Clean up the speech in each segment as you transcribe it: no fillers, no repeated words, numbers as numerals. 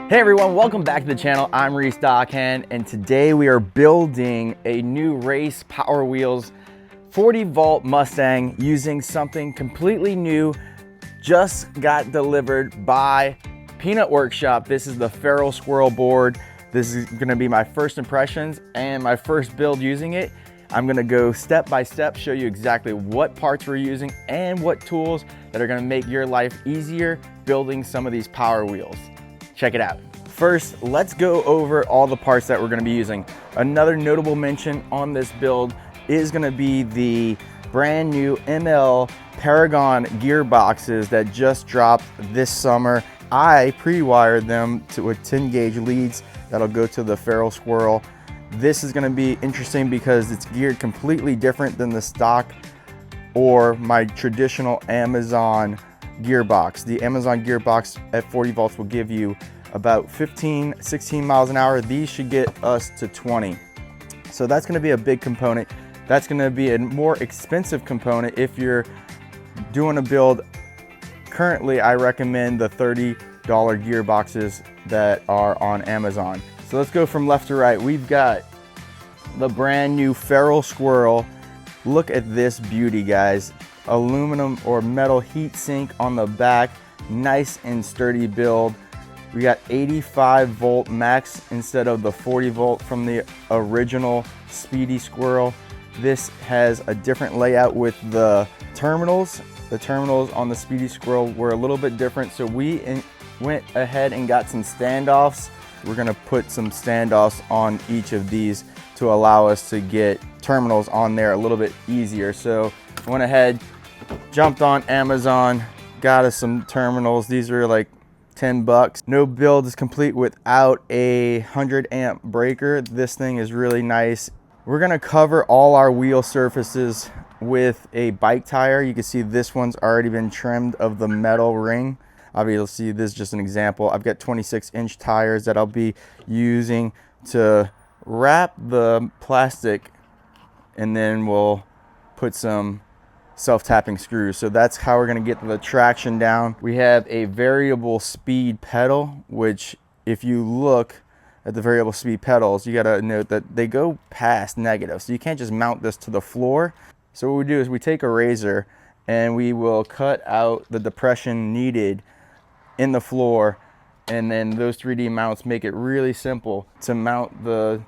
Hey everyone, welcome back to the channel. I'm Reese Dockhand, and today we are building a new race Power Wheels 40 volt Mustang using something completely new. Just got delivered by Peanut Workshop. This is the Feral Squirrel board. This is gonna be my first impressions and my first build using it. I'm gonna go step by step, show you exactly what parts we're using and what tools that are gonna make your life easier building some of these Power Wheels. Check it out. First, let's go over all the parts that we're gonna be using. Another notable mention on this build is gonna be the brand new ML Paragon gearboxes that just dropped this summer. I pre-wired them with 10 gauge leads that'll go to the Feral Squirrel. This is gonna be interesting because it's geared completely different than the stock or my traditional Amazon gearbox. The Amazon gearbox at 40 volts will give you about 15, 16 miles an hour. These should get us to 20. So that's gonna be a big component. That's gonna be a more expensive component if you're doing a build. Currently, I recommend the $30 gearboxes that are on Amazon. So let's go from left to right. We've got the brand new Feral Squirrel. Look at this beauty, guys. Aluminum or metal heat sink on the back, nice and sturdy build. We got 85 volt max instead of the 40 volt from the original Speedy Squirrel. This has a different layout with the terminals. The terminals on the Speedy Squirrel were a little bit different, so we went ahead and got some standoffs. We're gonna put some standoffs on each of these to allow us to get terminals on there a little bit easier. So I went ahead, jumped on Amazon, got us some terminals. These are like 10 bucks. No build is complete without a 100 amp breaker. This thing is really nice. We're gonna cover all our wheel surfaces with a bike tire. You can see this one's already been trimmed of the metal ring. Obviously, this is just an example. I've got 26-inch tires that I'll be using to wrap the plastic, and then we'll put some self-tapping screws. So that's how we're gonna get the traction down. We have a variable speed pedal, which if you look at the variable speed pedals, you gotta note that they go past negative. So you can't just mount this to the floor. So what we do is we take a razor and we will cut out the depression needed in the floor, and then those 3D mounts make it really simple to mount the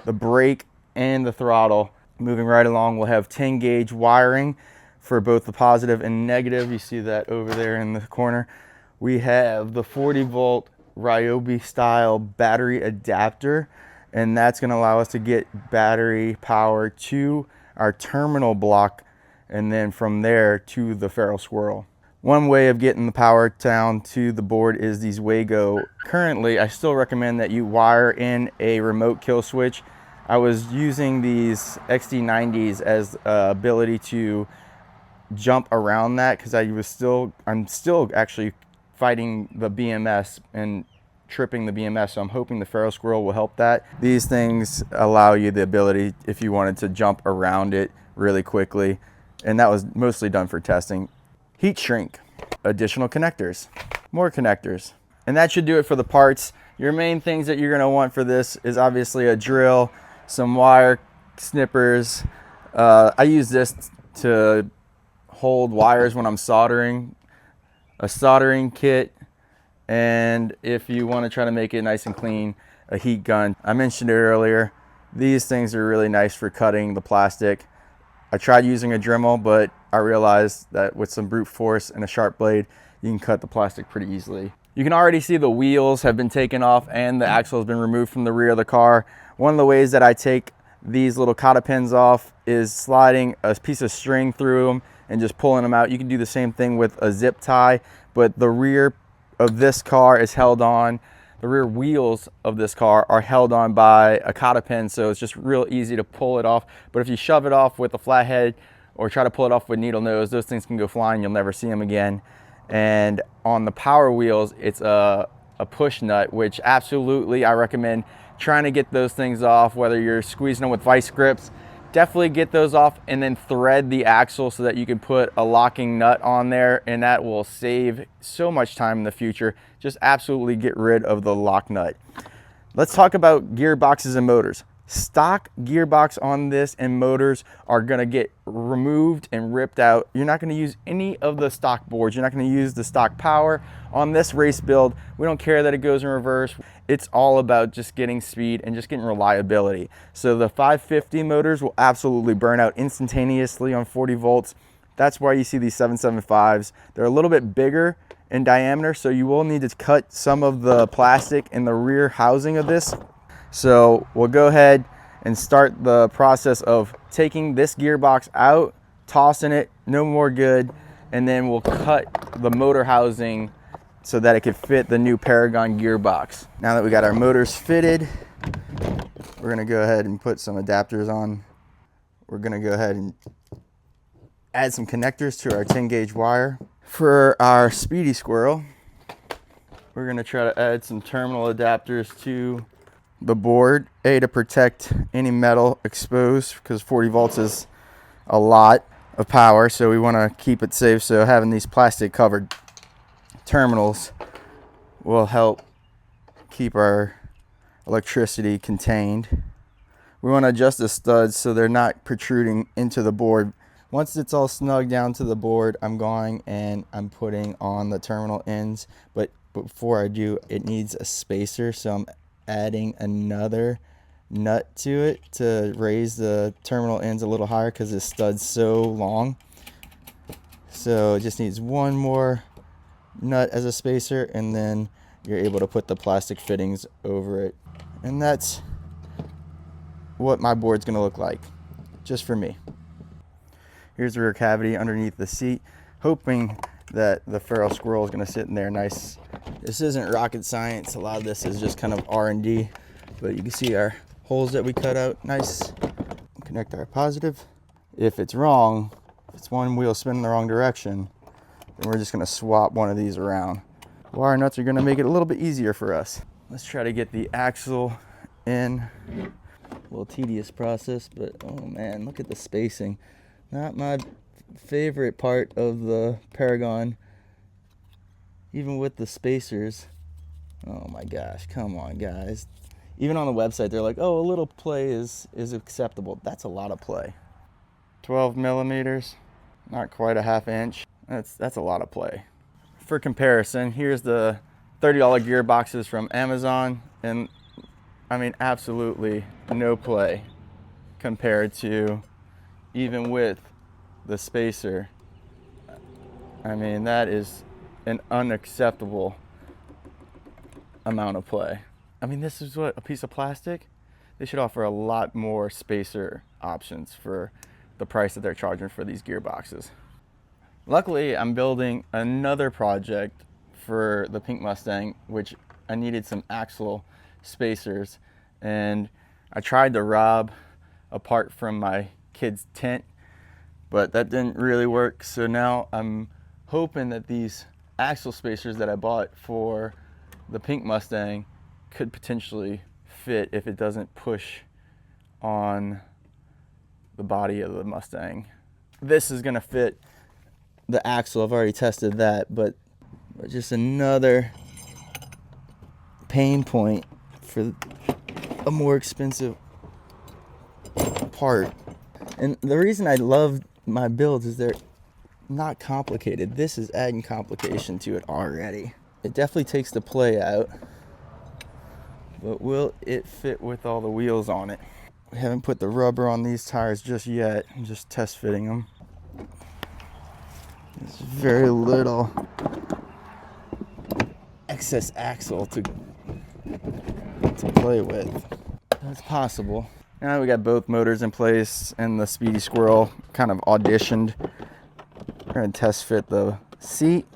brake and the throttle. Moving right along, we'll have 10 gauge wiring for both the positive and negative. You see that over there in the corner. We have the 40 volt Ryobi style battery adapter, and that's gonna allow us to get battery power to our terminal block, and then from there to the Feral Squirrel. One way of getting the power down to the board is these Wago. Currently, I still recommend that you wire in a remote kill switch. I was using these XD90s as ability to jump around that because I'm still actually fighting the BMS and tripping the BMS, so I'm hoping the Feral Squirrel will help that. These things allow you the ability if you wanted to jump around it really quickly, and that was mostly done for testing. Heat shrink, additional connectors, more connectors, and that should do it for the parts. Your main things that you're gonna want for this is obviously a drill, some wire snippers. I use this to hold wires when I'm soldering, a soldering kit, and if you want to try to make it nice and clean, a heat gun. I mentioned it earlier. These things are really nice for cutting the plastic. I tried using a Dremel, but I realized that with some brute force and a sharp blade, you can cut the plastic pretty easily. You can already see the wheels have been taken off and the axle has been removed from the rear of the car. One of the ways that I take these little cotta pins off is sliding a piece of string through them and just pulling them out. You can do the same thing with a zip tie, but the rear of this car is held on. The rear wheels of this car are held on by a cotta pin, so it's just real easy to pull it off. But if you shove it off with a flathead or try to pull it off with needle nose, those things can go flying. You'll never see them again. And on the Power Wheels, it's a push nut, which absolutely I recommend trying to get those things off, whether you're squeezing them with vice grips. definitely get those off and then thread the axle so that you can put a locking nut on there, and that will save so much time in the future. Just absolutely get rid of the lock nut. Let's talk about gearboxes and motors. Stock gearbox on this and motors are gonna get removed and ripped out. You're not gonna use any of the stock boards. You're not gonna use the stock power on this race build. We don't care that it goes in reverse. It's all about just getting speed and just getting reliability. So the 550 motors will absolutely burn out instantaneously on 40 volts. That's why you see these 775s. They're a little bit bigger in diameter, so you will need to cut some of the plastic in the rear housing of this. So we'll go ahead and start the process of taking this gearbox out, tossing it, no more good, and then we'll cut the motor housing so that it could fit the new Paragon gearbox. Now that we got our motors fitted, we're gonna go ahead and put some adapters on. We're gonna go ahead and add some connectors to our 10 gauge wire. For our Speedy Squirrel, we're gonna try to add some terminal adapters to the board, to protect any metal exposed, because 40 volts is a lot of power, so we want to keep it safe. So having these plastic covered terminals will help keep our electricity contained. We want to adjust the studs so they're not protruding into the board. Once it's all snug down to the board, I'm going and I'm putting on the terminal ends, but before I do, it needs a spacer, so I'm adding another nut to it to raise the terminal ends a little higher because this stud's so long. So it just needs one more nut as a spacer, and then you're able to put the plastic fittings over it. And that's what my board's gonna look like, just for me. Here's the rear cavity underneath the seat, hoping that the Feral Squirrel is gonna sit in there nice. This isn't rocket science. A lot of this is just kind of R&D, but you can see our holes that we cut out. Nice. Connect our positive. If it's wrong, if it's one wheel spinning the wrong direction, then we're just gonna swap one of these around. Wire nuts are gonna make it a little bit easier for us. Let's try to get the axle in. A little tedious process, but oh man, look at the spacing. Not my favorite part of the Paragon, even with the spacers. Oh my gosh, come on guys. Even on the website they're like, oh, a little play is acceptable. That's a lot of play. 12 millimeters, not quite a half inch. That's a lot of play. For comparison, here's the $30 gearboxes from Amazon, and I mean absolutely no play compared to, even with the spacer. I mean, that is an unacceptable amount of play. I mean, this is what, a piece of plastic? They should offer a lot more spacer options for the price that they're charging for these gearboxes. Luckily, I'm building another project for the pink Mustang, which I needed some axle spacers, and I tried to rob a part from my kid's tent, but that didn't really work. So now I'm hoping that these axle spacers that I bought for the pink Mustang could potentially fit if it doesn't push on the body of the Mustang. This is gonna fit the axle. I've already tested that, but just another pain point for a more expensive part. And the reason I love my builds is they're not complicated. This is adding complication to it already. It definitely takes the play out, but will it fit with all the wheels on it? We haven't put the rubber on these tires just yet. I'm just test fitting them. There's very little excess axle to play with. That's possible. Now we got both motors in place, and the Speedy Squirrel kind of auditioned. We're gonna test fit the seat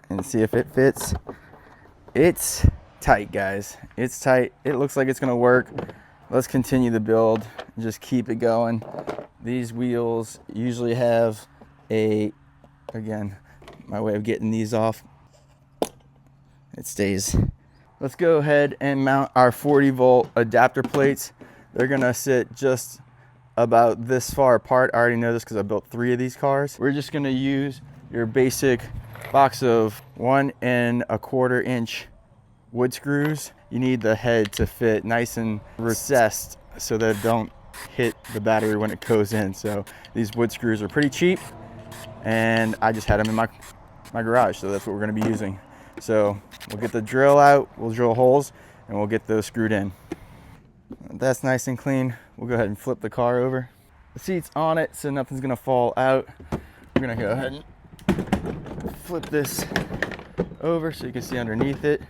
and see if it fits. It's tight, guys. It's tight. It looks like it's gonna work. Let's continue the build and just keep it going. These wheels usually have a, again, my way of getting these off, it stays. Let's go ahead and mount our 40 volt adapter plates. They're gonna sit just about this far apart. I already know this because I built 3 of these cars. We're just gonna use your basic box of 1 1/4 inch wood screws. You need the head to fit nice and recessed so that it don't hit the battery when it goes in. So these wood screws are pretty cheap, and I just had them in my garage, so that's what we're gonna be using. So we'll get the drill out, we'll drill holes, and we'll get those screwed in. That's nice and clean. We'll go ahead and flip the car over. The seat's on it, so nothing's gonna fall out. We're gonna go ahead and flip this over so you can see underneath it,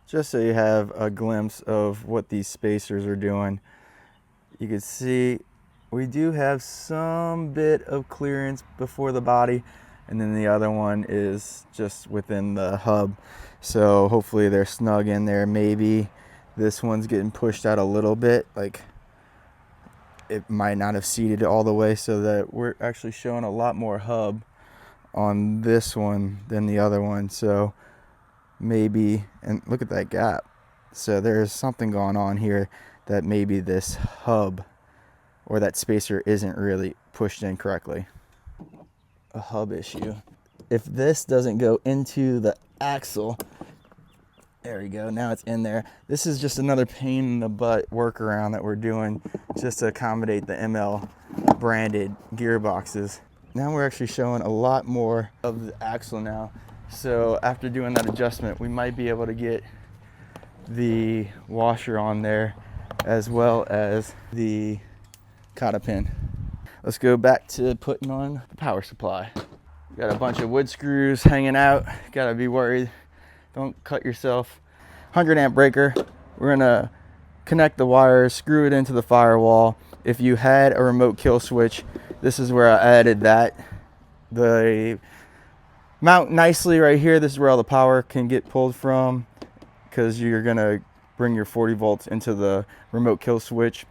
just so you have a glimpse of what these spacers are doing. You can see we do have some bit of clearance before the body, and then the other one is just within the hub. So hopefully they're snug in there. Maybe this one's getting pushed out a little bit, like it might not have seated all the way, so that we're actually showing a lot more hub on this one than the other one. So maybe, and look at that gap. So there's something going on here that maybe this hub or that spacer isn't really pushed in correctly. A hub issue. If this doesn't go into the axle, there we go, now it's in there. This is just another pain in the butt workaround that we're doing just to accommodate the ML branded gearboxes. Now we're actually showing a lot more of the axle now. So after doing that adjustment, we might be able to get the washer on there as well as the cotta pin. Let's go back to putting on the power supply. Got a bunch of wood screws hanging out. Gotta be worried, don't cut yourself. 100 amp breaker. We're gonna connect the wires, screw it into the firewall. If you had a remote kill switch, this is where I added that. They mount nicely right here. This is where all the power can get pulled from, because you're gonna bring your 40 volts into the remote kill switch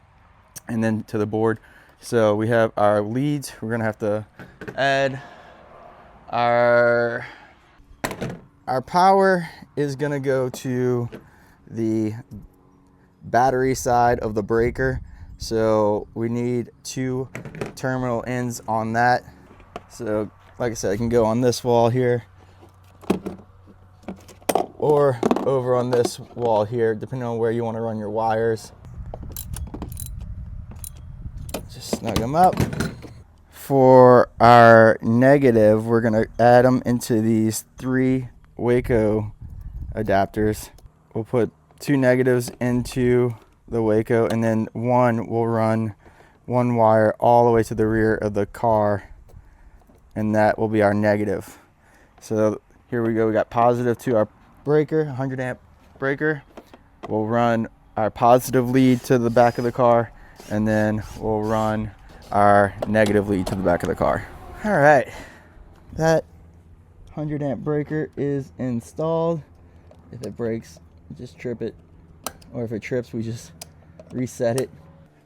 and then to the board. So we have our leads. We're gonna have to add our power is gonna go to the battery side of the breaker. So we need 2 terminal ends on that. So like I said, I can go on this wall here or over on this wall here, depending on where you want to run your wires. Just snug them up. For our negative, we're gonna add them into these 3 Waco adapters. We'll put 2 negatives into the Waco, and then one will run 1 wire all the way to the rear of the car, and that will be our negative. So here we go, we got positive to our breaker, 100 amp breaker. We'll run our positive lead to the back of the car, and then we'll run our negative lead to the back of the car. All right, that 100 amp breaker is installed. If it breaks, just trip it, or if it trips, we just reset it.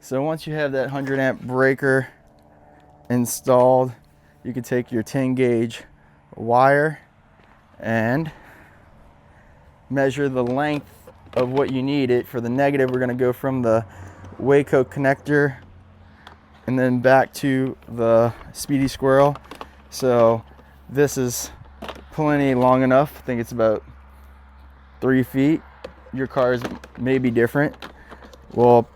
So once you have that 100 amp breaker installed, you can take your 10 gauge wire and measure the length of what you need it. For the negative, we're going to go from the Waco connector and then back to the Speedy Squirrel. So this is plenty long enough. I think it's about 3 feet. Your cars may be different. We'll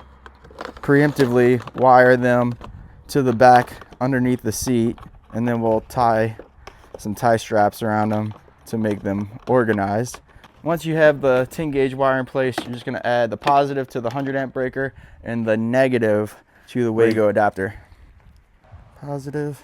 preemptively wire them to the back underneath the seat, and then we'll tie some tie straps around them to make them organized. Once you have the 10 gauge wire in place, you're just going to add the positive to the 100 amp breaker and the negative to the Waco adapter. Positive.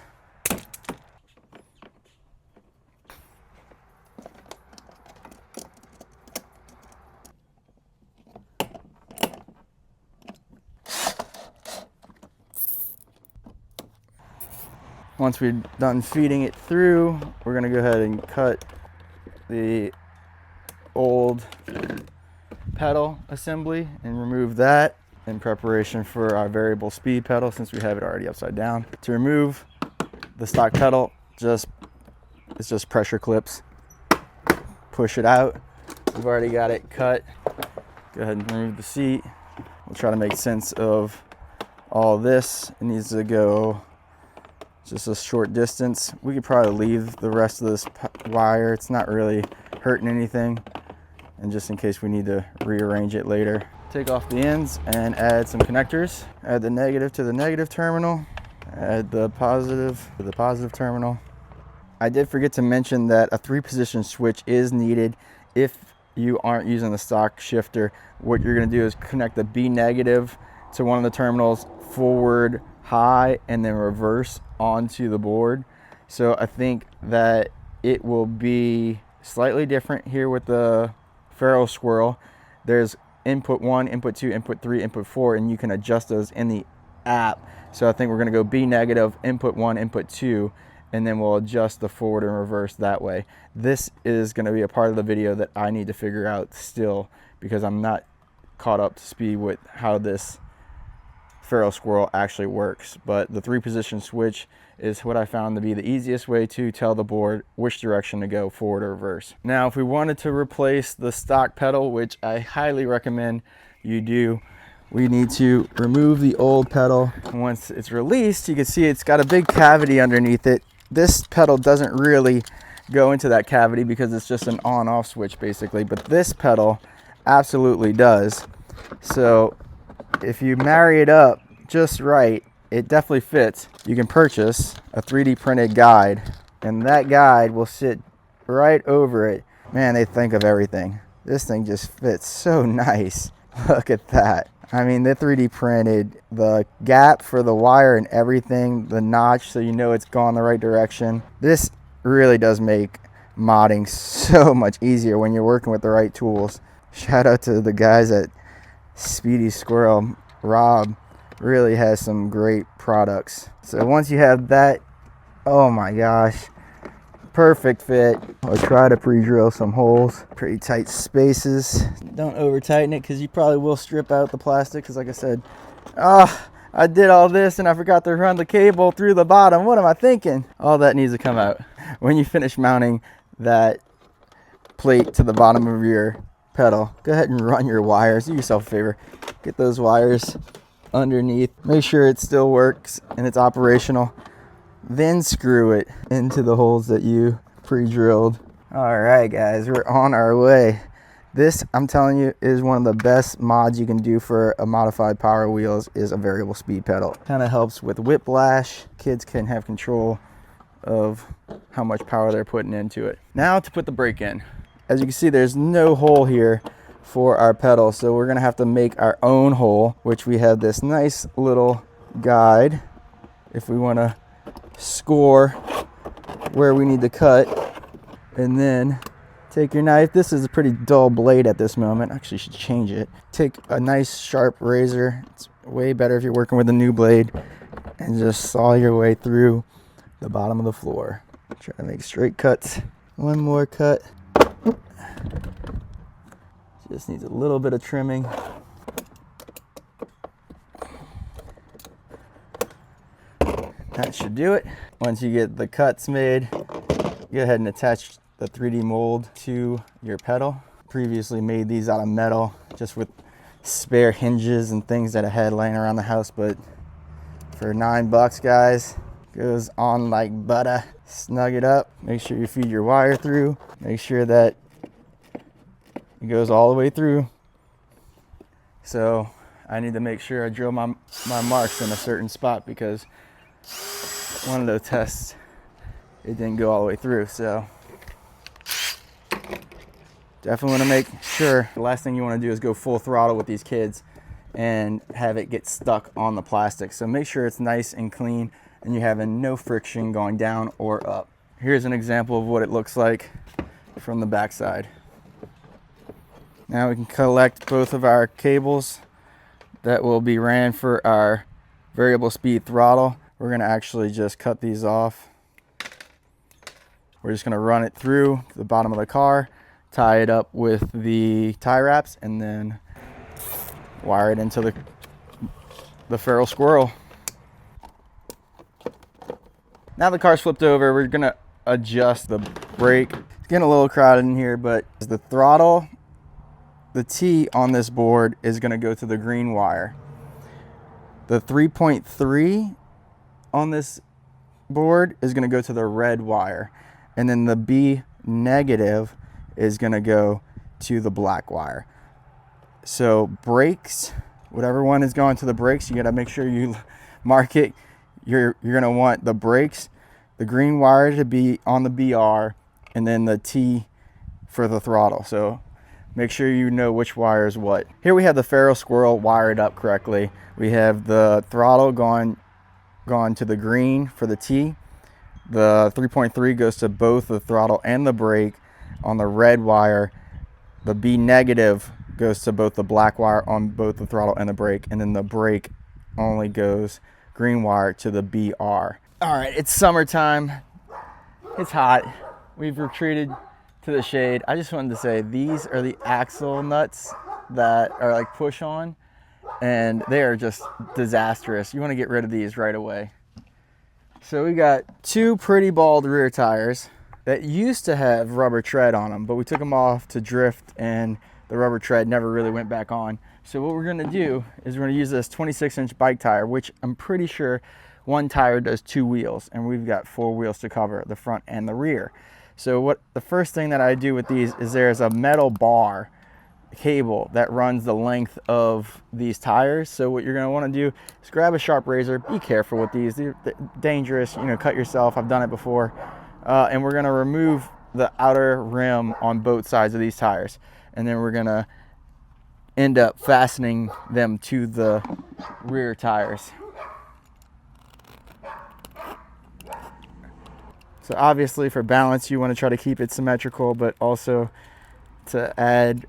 Once we're done feeding it through, we're going to go ahead and cut the old pedal assembly and remove that in preparation for our variable speed pedal, since we have it already upside down. To remove the stock pedal, it's just pressure clips. Push it out. We've already got it cut. Go ahead and remove the seat. We'll try to make sense of all this. It needs to go just a short distance. We could probably leave the rest of this wire. It's not really hurting anything. And just in case we need to rearrange it later. Take off the ends and add some connectors. Add the negative to the negative terminal. Add the positive to the positive terminal. I did forget to mention that a 3-position switch is needed if you aren't using the stock shifter. What you're going to do is connect the B negative to one of the terminals, forward, high, and then reverse onto the board. So I think that it will be slightly different here with the Feral Squirrel. There's input 1, input 2, input 3, input 4, and you can adjust those in the app. So I think we're going to go B negative, input 1, input 2, and then we'll adjust the forward and reverse that way. This is going to be a part of the video that I need to figure out still, because I'm not caught up to speed with how this Feral Squirrel actually works. But the 3-position switch is what I found to be the easiest way to tell the board which direction to go, forward or reverse. Now, if we wanted to replace the stock pedal, which I highly recommend you do, we need to remove the old pedal. And once it's released, you can see it's got a big cavity underneath it. This pedal doesn't really go into that cavity because it's just an on-off switch basically, but this pedal absolutely does. So if you marry it up just right, it definitely fits. You can purchase a 3D printed guide, and that guide will sit right over it. Man, they think of everything. This thing just fits so nice. Look at that. I mean, they 3D printed the gap for the wire and everything, the notch, so you know it's gone the right direction. This really does make modding so much easier when you're working with the right tools. Shout out to the guys at Speedy Squirrel. Rob really has some great products. So once you have that, oh my gosh, perfect fit. I'll try to pre-drill some holes, pretty tight spaces. Don't over tighten it because you probably will strip out the plastic, because like I said, I did all this and I forgot to run the cable through the bottom. What am I thinking? All that needs to come out. When you finish mounting that plate to the bottom of your pedal, go ahead and run your wires. Do yourself a favor, get those wires underneath, make sure it still works and it's operational, then screw it into the holes that you pre-drilled. All right guys, we're on our way. This, I'm telling you, is one of the best mods you can do for a modified Power Wheels, is a variable speed pedal. Kind of helps with whiplash. Kids can have control of how much power they're putting into it. Now to put the brake in. As you can see, there's no hole here for our pedal, so we're gonna have to make our own hole, which we have this nice little guide if we want to score where we need to cut. And then take your knife. This is a pretty dull blade at this moment. Actually, you should change it. Take a nice sharp razor. It's way better if you're working with a new blade, and just saw your way through the bottom of the floor. Try to make straight cuts. One more cut. Just needs a little bit of trimming. That should do it. Once you get the cuts made, go ahead and attach the 3D mold to your pedal. Previously made these out of metal, just with spare hinges and things that I had laying around the house, but for $9 guys, goes on like butter. Snug it up, make sure you feed your wire through, make sure that it goes all the way through. So I need to make sure I drill my marks in a certain spot, because one of those tests, it didn't go all the way through. So definitely want to make sure. The last thing you want to do is go full throttle with these kids and have it get stuck on the plastic. So make sure it's nice and clean and you're having no friction going down or up. Here's an example of what it looks like from the backside. Now we can collect both of our cables that will be ran for our variable speed throttle. We're going to actually just cut these off. We're just going to run it through the bottom of the car, tie it up with the tie wraps, and then wire it into the Feral Squirrel. Now the car's flipped over, we're going to adjust the brake. It's getting a little crowded in here, but the throttle, the T on this board is going to go to the green wire. The 3.3 on this board is going to go to the red wire, and then the B negative is going to go to the black wire. So brakes, whatever one is going to the brakes, you got to make sure you mark it. You're going to want the brakes, the green wire to be on the BR, and then the T for the throttle. So make sure you know which wire is what. Here we have the Feral Squirrel wired up correctly. We have the throttle gone to the green for the T. The 3.3 goes to both the throttle and the brake on the red wire. The B negative goes to both the black wire on both the throttle and the brake, and then the brake only goes green wire to the BR. All right, it's summertime. It's hot. We've retreated to the shade. I just wanted to say these are the axle nuts that are like push on, and they are just disastrous. You want to get rid of these right away. So we got two pretty bald rear tires that used to have rubber tread on them, but we took them off to drift and the rubber tread never really went back on. So what we're going to do is we're going to use this 26-inch bike tire, which I'm pretty sure one tire does 2 wheels, and we've got 4 wheels to cover, the front and the rear. So the first thing that I do with these is there's a metal bar cable that runs the length of these tires. So what you're going to want to do is grab a sharp razor. Be careful with these. They're dangerous. You know, cut yourself. I've done it before. And we're going to remove the outer rim on both sides of these tires. And then we're going to end up fastening them to the rear tires. So obviously for balance, you want to try to keep it symmetrical, but also to add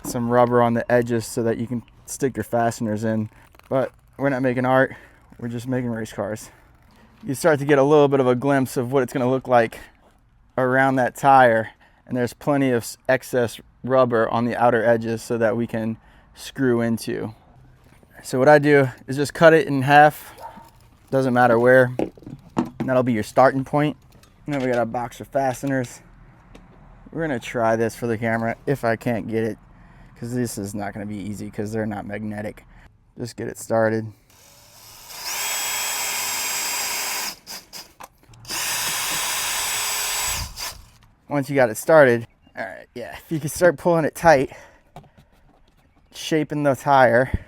some rubber on the edges so that you can stick your fasteners in. But we're not making art, we're just making race cars. You start to get a little bit of a glimpse of what it's going to look like around that tire, and there's plenty of excess rubber on the outer edges so that we can screw into. So what I do is just cut it in half, doesn't matter where, and that'll be your starting point. And then we got a box of fasteners. We're going to try this for the camera if I can't get it, because this is not going to be easy because they're not magnetic. Just get it started. Once you got it started, all right, yeah, if you can start pulling it tight, shaping the tire,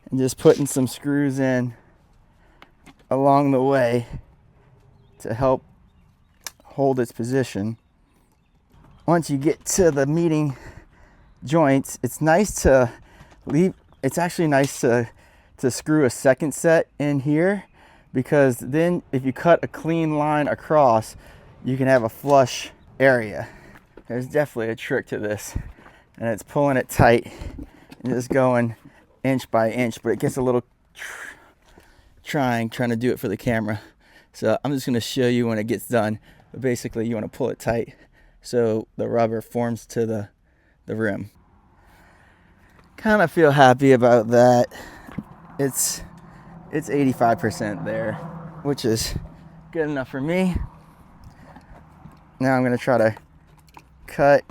and just putting some screws in along the way to help hold its position. Once you get to the meeting joints, it's nice to leave. It's actually nice to screw a second set in here, because then if you cut a clean line across, you can have a flush area. There's definitely a trick to this, and it's pulling it tight and just going inch by inch, but it gets a little trying to do it for the camera. So I'm just going to show you when it gets done. But basically you want to pull it tight so the rubber forms to the rim. Kind of feel happy about that. It's 85% there, which is good enough for me. Now I'm going to try to cut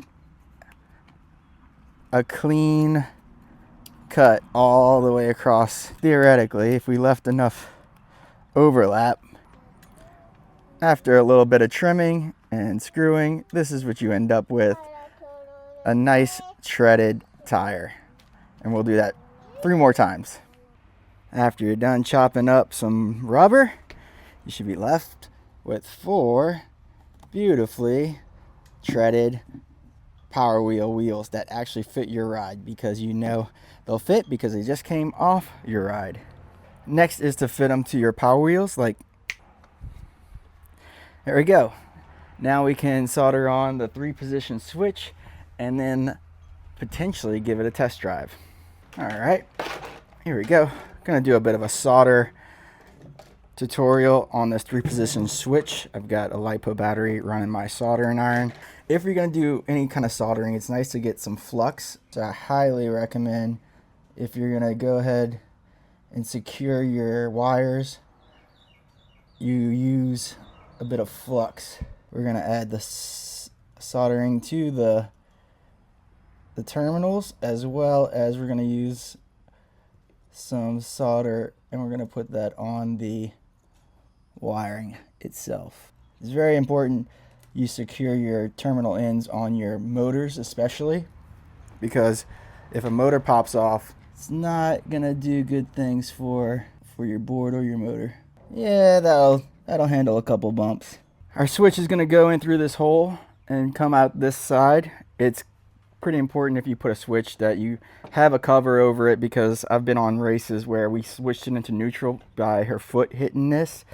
a clean cut all the way across. Theoretically, if we left enough overlap, after a little bit of trimming and screwing, this is what you end up with: a nice shredded tire. And we'll do that 3 more times. After you're done chopping up some rubber, you should be left with 4 beautifully treaded Power Wheel wheels that actually fit your ride, because you know they'll fit because they just came off your ride. Next is to fit them to your Power Wheels. Like, there we go. Now we can solder on the 3-position switch and then potentially give it a test drive. All right, here we go. Gonna do a bit of a solder tutorial on this 3-position switch. I've got a LiPo battery running my soldering iron. If you're gonna do any kind of soldering, it's nice to get some flux. So I highly recommend, if you're gonna go ahead and secure your wires, you use a bit of flux. We're gonna add the soldering to the terminals, as well as we're gonna use some solder, and we're going to put that on the wiring itself. It's very important you secure your terminal ends on your motors, especially because if a motor pops off, it's not gonna do good things for your board or your motor. Yeah, that'll handle a couple bumps. Our switch is gonna go in through this hole and come out this side. It's pretty important if you put a switch that you have a cover over it, because I've been on races where we switched it into neutral by her foot hitting this.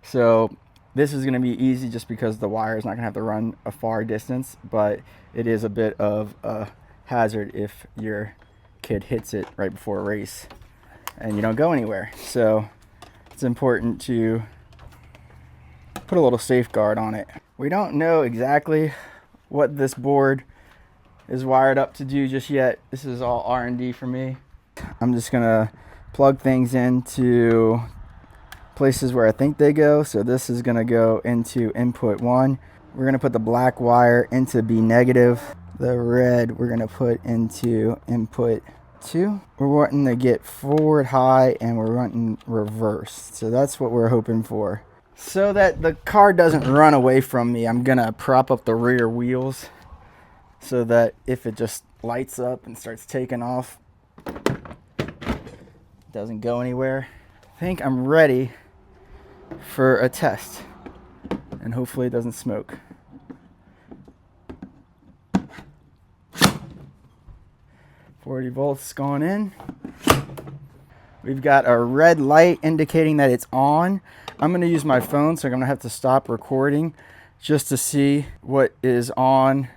So this is going to be easy just because the wire is not going to have to run a far distance, but it is a bit of a hazard if your kid hits it right before a race and you don't go anywhere. So it's important to put a little safeguard on it. We don't know exactly what this board is wired up to do just yet. This is all R&D for me. I'm just going to plug things into places where I think they go. So this is going to go into input 1. We're going to put the black wire into B negative. The red we're going to put into input 2. We're wanting to get forward high and we're wanting reverse. So that's what we're hoping for. So that the car doesn't run away from me, I'm going to prop up the rear wheels so that if it just lights up and starts taking off, it doesn't go anywhere. I think I'm ready for a test, and hopefully it doesn't smoke. $40 gone in. We've got a red light indicating that it's on. I'm going to use my phone, so I'm going to have to stop recording just to see what is on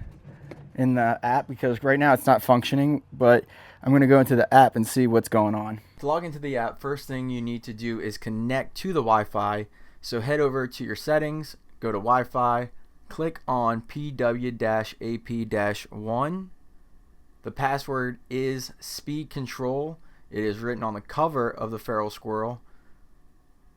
in the app, because right now it's not functioning, but I'm going to go into the app and see what's going on. To log into the app, first thing you need to do is connect to the Wi-Fi. So head over to your settings, go to Wi-Fi, click on PW-AP-1. The password is speed control. It is written on the cover of the Feral Squirrel.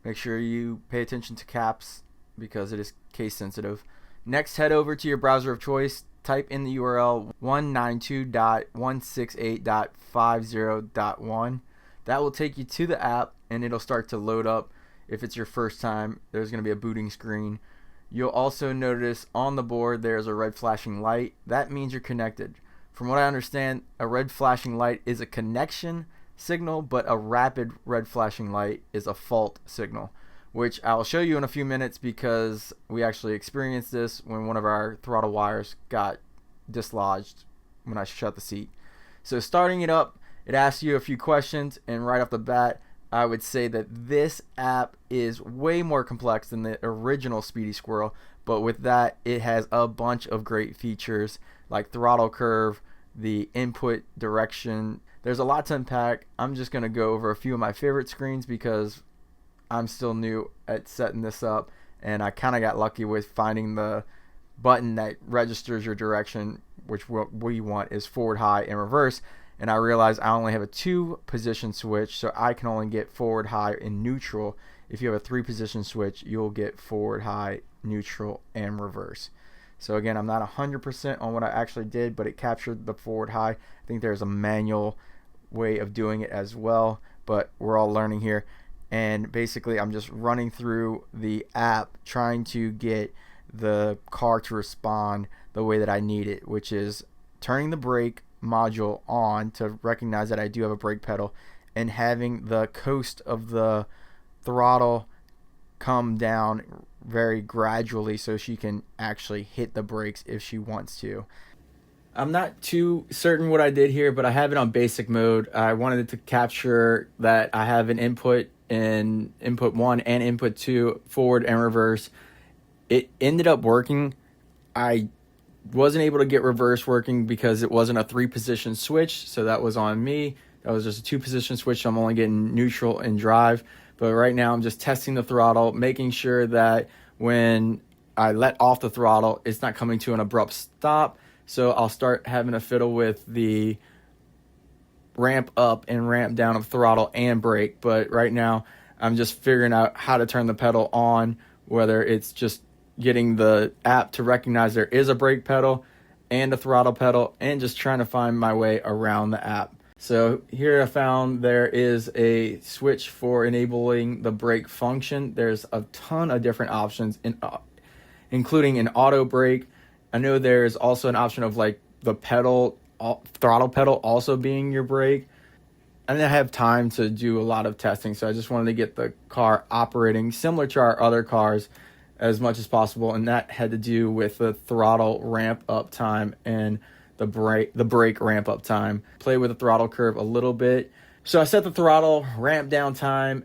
Make sure you pay attention to caps because it is case sensitive. Next, head over to your browser of choice. Type in the URL 192.168.50.1. That will take you to the app and it'll start to load up. If it's your first time, there's going to be a booting screen. You'll also notice on the board there's a red flashing light. That means you're connected. From what I understand, a red flashing light is a connection signal, but a rapid red flashing light is a fault signal, which I'll show you in a few minutes because we actually experienced this when one of our throttle wires got dislodged when I shut the seat. So starting it up, it asks you a few questions, and right off the bat, I would say that this app is way more complex than the original Speedy Squirrel, but with that, it has a bunch of great features like throttle curve, the input direction. There's a lot to unpack. I'm just going to go over a few of my favorite screens because I'm still new at setting this up, and I kind of got lucky with finding the button that registers your direction, which what we want is forward, high, and reverse. And I realized I only have a 2-position switch, so I can only get forward, high, and neutral. If you have a 3-position switch, you'll get forward, high, neutral, and reverse. So again, I'm not 100% on what I actually did, but it captured the forward, high. I think there's a manual way of doing it as well, but we're all learning here. And basically, I'm just running through the app trying to get the car to respond the way that I need it, which is turning the brake module on to recognize that I do have a brake pedal, and having the coast of the throttle come down very gradually so she can actually hit the brakes if she wants to. I'm not too certain what I did here, but I have it on basic mode. I wanted it to capture that I have an input in input 1 and input 2, forward and reverse. It ended up working. I wasn't able to get reverse working because it wasn't a 3-position switch, so that was on me. That was just a 2-position switch, so I'm only getting neutral and drive. But right now I'm just testing the throttle, making sure that when I let off the throttle, it's not coming to an abrupt stop. So I'll start having a fiddle with the ramp up and ramp down of throttle and brake. But right now I'm just figuring out how to turn the pedal on, whether it's just getting the app to recognize there is a brake pedal and a throttle pedal, and just trying to find my way around the app. So here I found there is a switch for enabling the brake function. There's a ton of different options, including an auto brake. I know there's also an option of like the pedal, throttle pedal also being your brake. I didn't have time to do a lot of testing, so I just wanted to get the car operating similar to our other cars as much as possible, and that had to do with the throttle ramp up time and the brake ramp up time. Play with the throttle curve a little bit. So I set the throttle ramp down time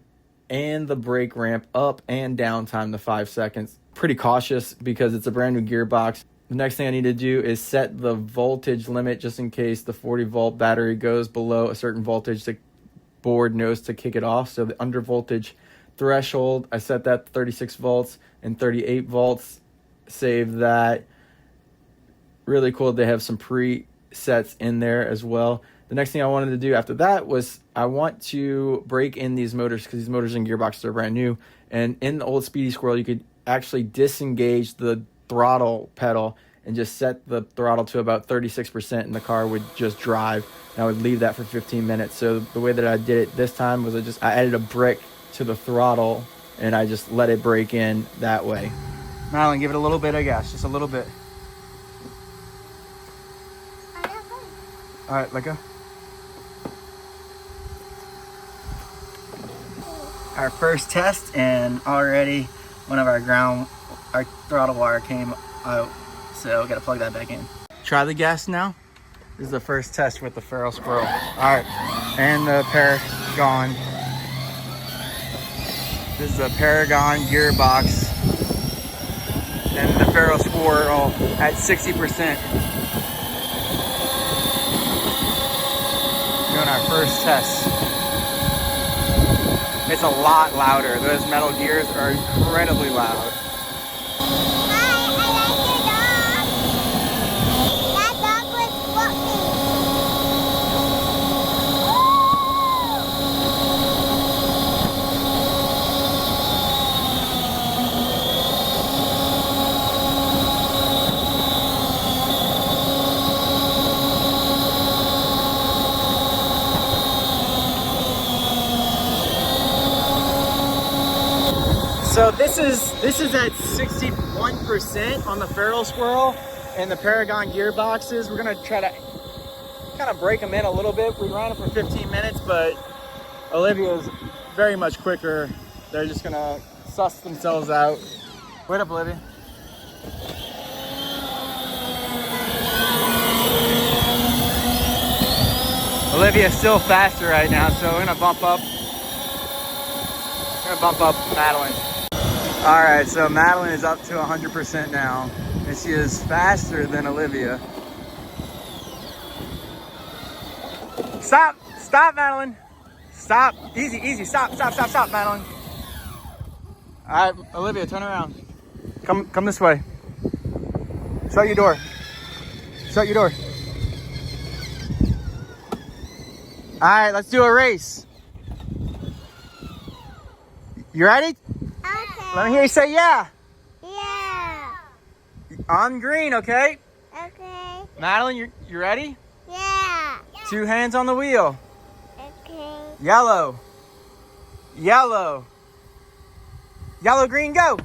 and the brake ramp up and down time to 5 seconds. Pretty cautious because it's a brand new gearbox. The next thing I need to do is set the voltage limit just in case the 40 volt battery goes below a certain voltage. The board knows to kick it off. So the under voltage threshold, I set that to 36 volts and 38 volts. Save that. Really cool. They have some presets in there as well. The next thing I wanted to do after that was I want to break in these motors because these motors and gearboxes are brand new. And in the old Speedy Squirrel, you could actually disengage the throttle pedal and just set the throttle to about 36% and the car would just drive. And I would leave that for 15 minutes. So the way that I did it this time was I added a brick to the throttle and I just let it break in that way. Meline, give it a little bit of gas, just a little bit. All right, let go. Our first test, and already one of our throttle wire came out, so we gotta plug that back in. Try the gas now. This is the first test with the Feral Squirrel. All right, and the Paragon. This is a Paragon gearbox, and the Feral Squirrel at 60%. Doing our first test. It's a lot louder. Those metal gears are incredibly loud. So this is at 61% on the Feral Squirrel and the Paragon gearboxes. We're gonna try to kind of break them in a little bit. We ran it for 15 minutes, but Olivia's very much quicker. They're just gonna suss themselves out. Wait up, Olivia. Olivia's still faster right now, so we're gonna bump up. Meline. All right, so Meline is up to 100% now, and she is faster than Olivia. Stop, Meline. Stop, easy, stop, Meline. All right, Olivia, turn around. Come this way. Shut your door. All right, let's do a race. You ready? Okay. Let me hear you say yeah. Yeah. On green, okay? Okay. Meline, you ready? Yeah. 2 hands on the wheel. Okay. Yellow, green, go.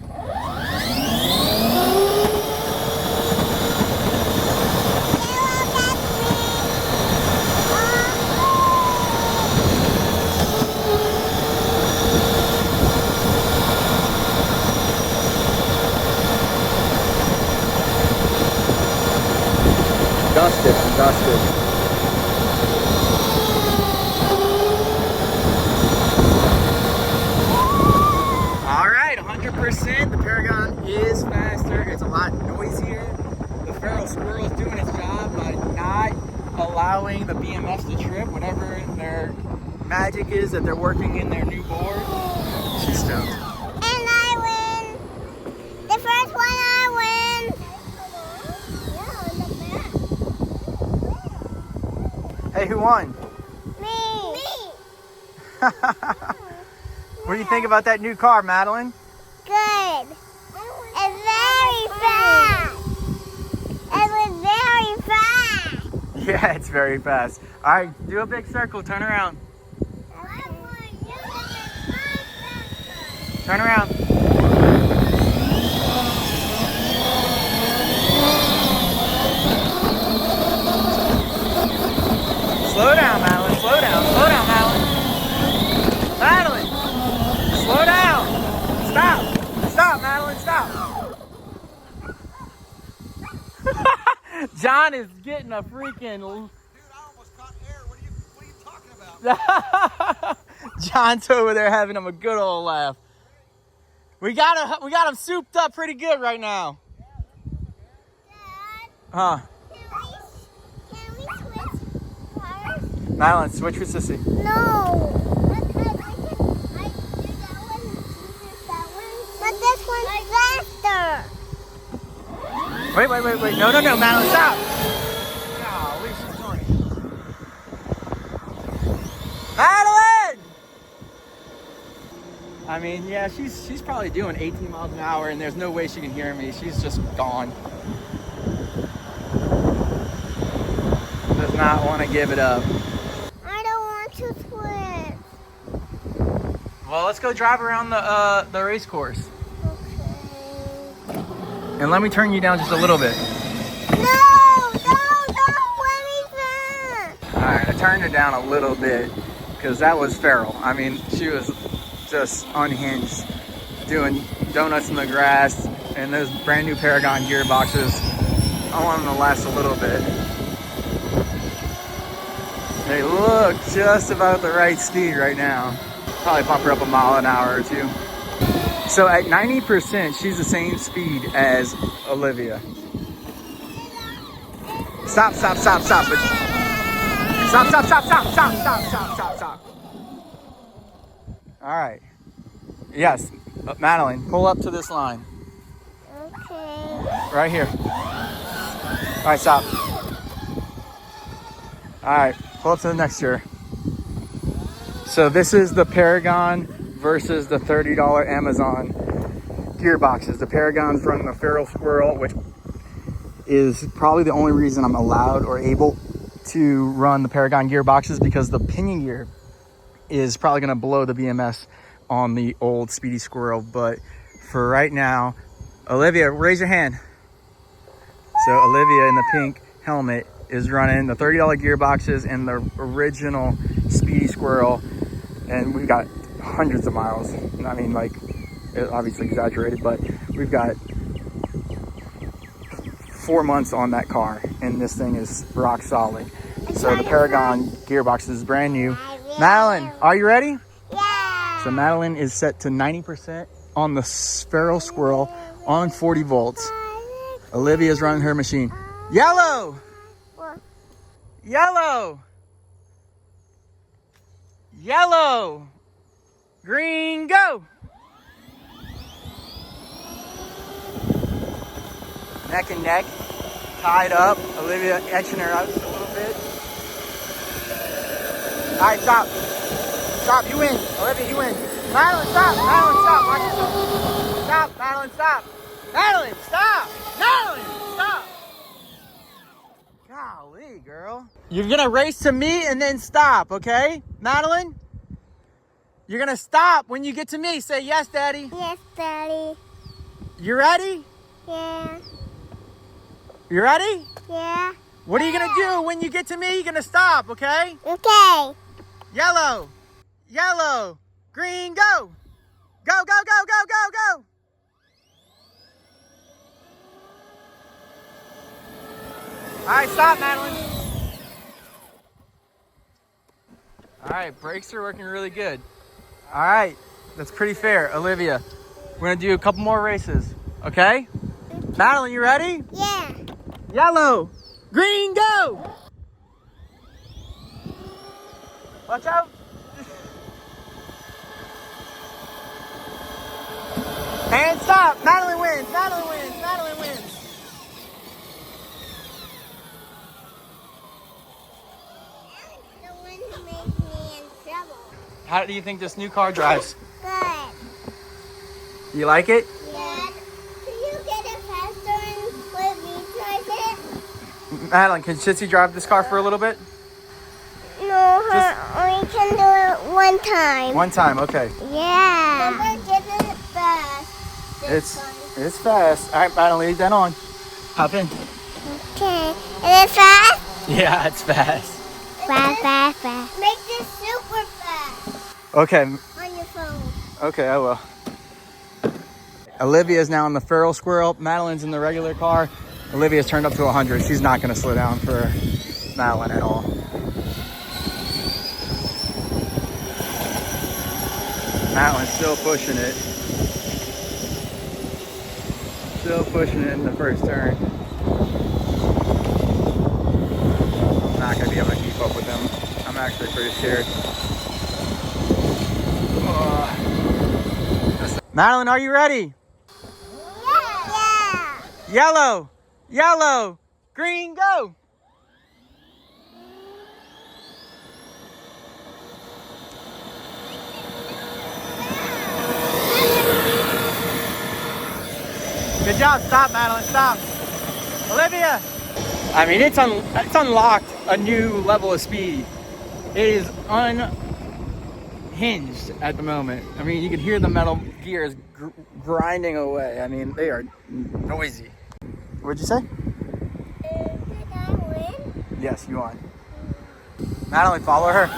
Dusted. All right, 100%. The Paragon is faster. It's a lot noisier. The Feral Squirrel is doing its job by not allowing the BMS to trip, whatever their magic is that they're working in their new board. She's stoked. And I win. The first one I win. Hey, who won? Me. What do you think about that new car, Meline? Good. It's very fast. It was very fast. Yeah, it's very fast. All right, do a big circle. Turn around. Turn around. Slow down, Madeline. Slow down. Slow down, Madeline. Madeline, slow down. Stop. Stop, Madeline. Stop. John is getting a freaking... Dude, I almost caught air. What are you talking about? John's over there having him a good old laugh. We got him souped up pretty good right now. Huh? Can we switch cars? Madeline, switch with Sissy. No. Because I do that one, but this one's faster. Wait. No, Madeline, stop. Golly, she's doing it. Madeline! I mean, yeah, she's probably doing 18 miles an hour, and there's no way she can hear me. She's just gone. Does not want to give it up. I don't want to switch. Well, let's go drive around the race course. Okay. And let me turn you down just a little bit. No, don't let me back. All right, I turned her down a little bit because that was Feral. I mean, she was just unhinged, doing donuts in the grass, and those brand new Paragon gearboxes. I want them to last a little bit. They look just about the right speed right now. Probably bump her up a mile an hour or two. So at 90%, she's the same speed as Olivia. Stop. Stop. All right. Yes, Madeline, pull up to this line. Okay. Right here. All right, stop. All right, pull up to the next year. So this is the Paragon versus the $30 Amazon gearboxes. The Paragon's running the Feral Squirrel, which is probably the only reason I'm allowed or able to run the Paragon gearboxes, because the pinion gear is probably going to blow the BMS on the old Speedy Squirrel. But for right now, Olivia, raise your hand. So Olivia in the pink helmet is running the $30 gearboxes and the original Speedy Squirrel, and we've got hundreds of miles. I mean, like, obviously exaggerated, but we've got 4 months on that car, and this thing is rock solid. So the Paragon gearbox is brand new. Madeline, are you ready? Yeah. So Madeline is set to 90% on the Feral Squirrel on 40 volts. Olivia's running her machine. Yellow! Yellow! Yellow! Green, go! Neck and neck, tied up. Olivia etching her out just a little bit. All right, stop. Stop, you win. Olivia, you win. Madeline, stop. Madeline, stop. Watch yourself. Stop, Madeline, stop. Madeline, stop. Madeline, stop. Golly, girl. You're gonna race to me and then stop, okay? Madeline? You're gonna stop when you get to me. Say yes, Daddy. Yes, Daddy. You ready? Yeah. You ready? Yeah. What are you gonna do when you get to me? You're gonna stop, okay? Okay. Yellow, yellow, green, go. Go, go, go, go, go, go. All right, stop, Madeline. All right, brakes are working really good. All right, that's pretty fair. Olivia, we're gonna do a couple more races, okay? Madeline, you ready? Yeah. Yellow, green, go. Watch out. And stop. Madeline wins. Madeline wins. Madeline wins. The one who makes me in trouble. How do you think this new car drives? Good. You like it? Yeah. Can you get it faster and let me drive it? Madeline, can Shitsy drive this car for a little bit? one time. One time, okay. Yeah. Remember, get it fast. It's fast. All right, Madeline, leave that on. Hop in. Okay. Is it fast? Yeah, it's fast. Fast. Make this super fast. Okay. On your phone. Okay, I will. Olivia's now in the Feral Squirrel. Madeline's in the regular car. Olivia's turned up to 100. She's not going to slow down for Madeline at all. Madeline's still pushing it. Still pushing it in the first turn. I'm not going to be able to keep up with them. I'm actually pretty scared. Madeline, are you ready? Yeah. Yellow, yellow, green, go. Good job. Stop, Madeline, stop. Olivia. I mean, it's unlocked a new level of speed. It is unhinged at the moment. I mean, you can hear the metal gears grinding away. I mean, they are noisy. What'd you say? Did I win? Yes, you won. Madeline, follow her.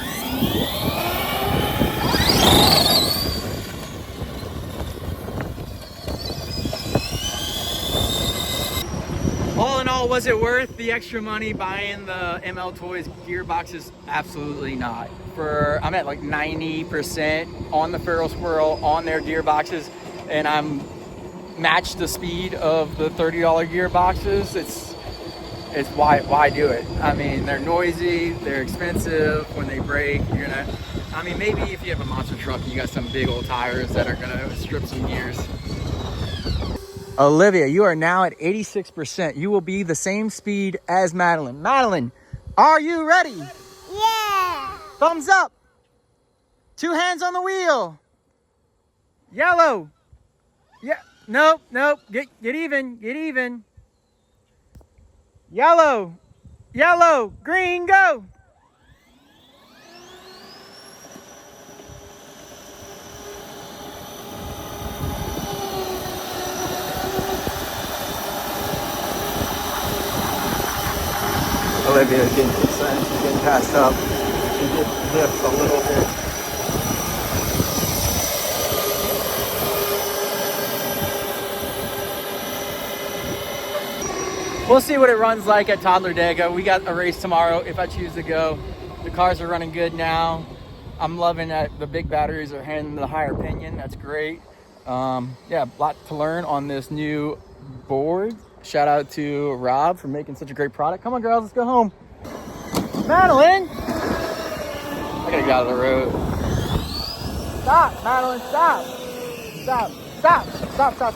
All in all, was it worth the extra money buying the ML Toys Gearboxes? Absolutely not. I'm at like 90% on the Feral Squirrel on their gearboxes, and I'm matched the speed of the $30 gearboxes. It's why do it? I mean, they're noisy, they're expensive. When they break, you're gonna, I mean, maybe if you have a monster truck, you got some big old tires that are gonna strip some gears. Olivia, you are now at 86%. You will be the same speed as Madeline. Madeline, are you ready? Yeah. Thumbs up. 2 hands on the wheel. Yellow. Yeah. Nope. Get even. Yellow. Green, go. Olivia is getting concerned. She's getting passed up. She did lift a little bit. We'll see what it runs like at Toddler Dago. We got a race tomorrow if I choose to go. The cars are running good now. I'm loving that the big batteries are handling the higher pinion. That's great. Yeah, a lot to learn on this new board. Shout out to Rob for making such a great product. Come on, girls, let's go home. Madeline! I gotta get out of the road. Stop, Madeline,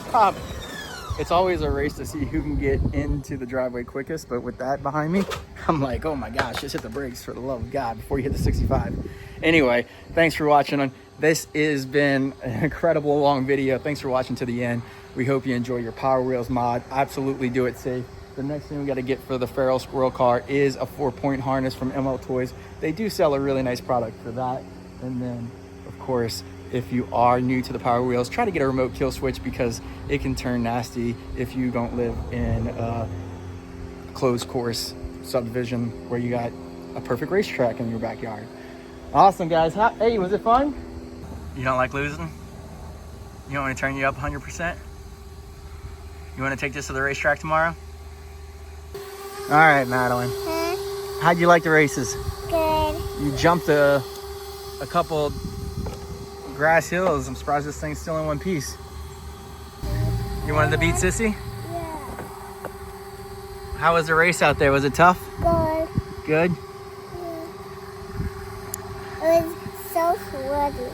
stop. It's always a race to see who can get into the driveway quickest, but with that behind me, I'm like, oh my gosh, just hit the brakes for the love of God before you hit the 65. Anyway, thanks for watching. This has been an incredible long video. Thanks for watching to the end. We hope you enjoy your Power Wheels mod. Absolutely do it safe. The next thing we got to get for the Feral Squirrel car is a 4-point harness from ML Toys. They do sell a really nice product for that. And then, of course, if you are new to the Power Wheels, try to get a remote kill switch because it can turn nasty if you don't live in a closed course subdivision where you got a perfect racetrack in your backyard. Awesome, guys. Hey, was it fun? You don't like losing? You want me to turn you up 100%? You want to take this to the racetrack tomorrow? All right, Madeline. Huh? How'd you like the races? Good. You jumped a couple grass hills. I'm surprised this thing's still in one piece. You wanted to beat Sissy? Yeah. How was the race out there? Was it tough? Good. Good? Yeah. It was so sweaty.